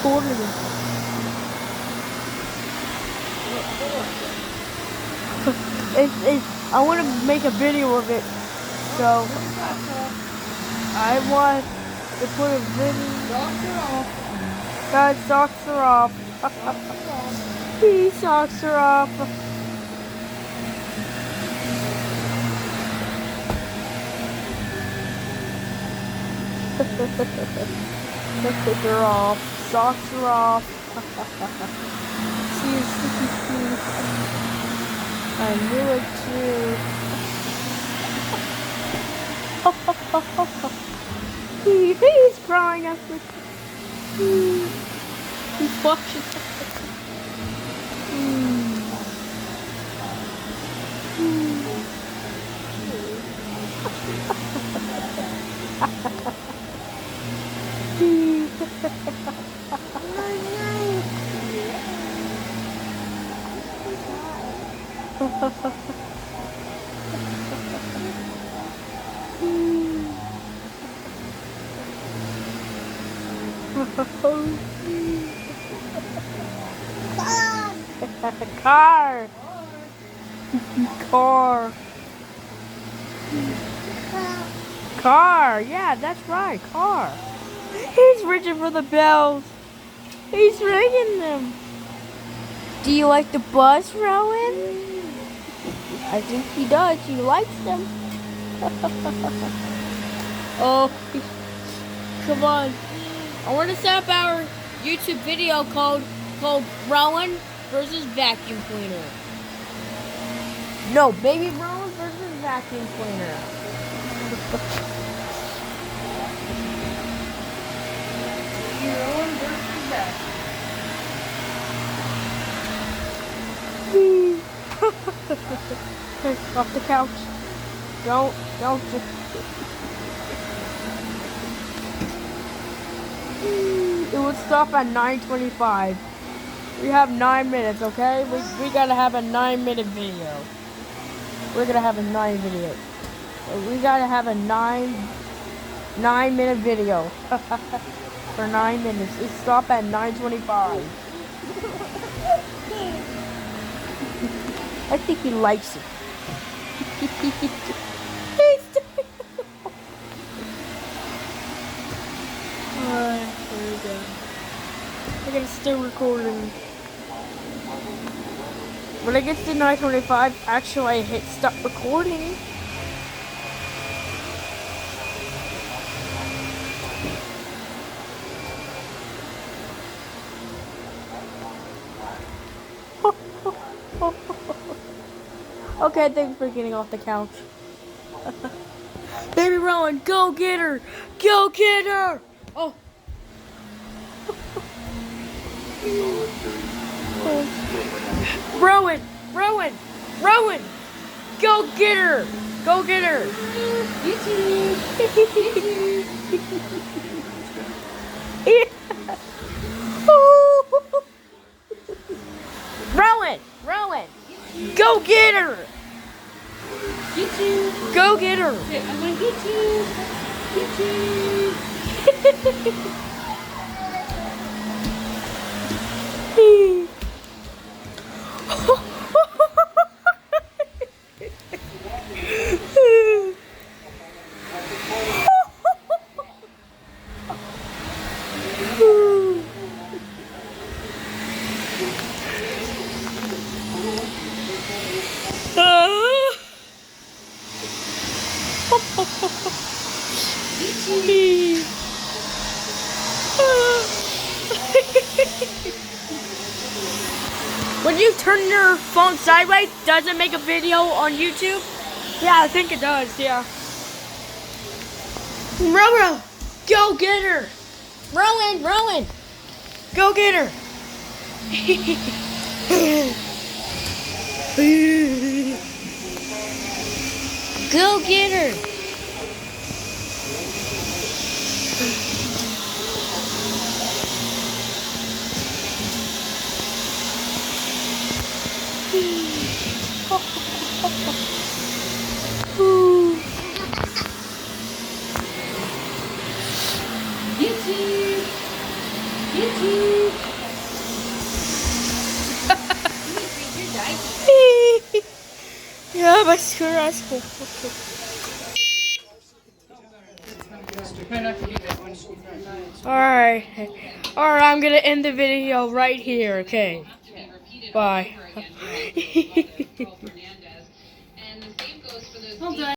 recording it. I want to make a video of it, so I want to put a video. Guys, socks are off. These socks are off. They're off. Socks are off. See your sticky feet. I knew it too. He's crying after. He's watching. Car. Car. Car. Yeah, that's right. Car. He's reaching for the bells. He's ringing them. Do you like the bus, Rowan? I think he does. He likes them. Oh, come on. I want to set up our YouTube video called Rowan versus vacuum cleaner. No, baby Rowan versus vacuum cleaner. Rowan versus vacuum. Off the couch. Don't. It would stop at 9:25. We have 9 minutes, okay? We gotta have a 9-minute video. We're gonna have a 9 video. We gotta have a 9-minute video for 9 minutes. It stop at 9:25. I think he likes it. Alright, there we go. I gotta still recording. When it gets to 9:25, actually I hit stop recording. Okay, thanks for getting off the couch. Baby Rowan, go get her! Go get her! Oh. Rowan! Go get her! Go get her! You too! Rowan! Go get her! Get you! Go get her! I'm gonna get you! Get you! When you turn your phone sideways, does it make a video on YouTube? Yeah, I think it does, yeah. Rowan, go get her! Rowan, go get her! Go get her! Get Yeah, my screw. Alright. Alright, I'm gonna end the video right here, okay? Bye.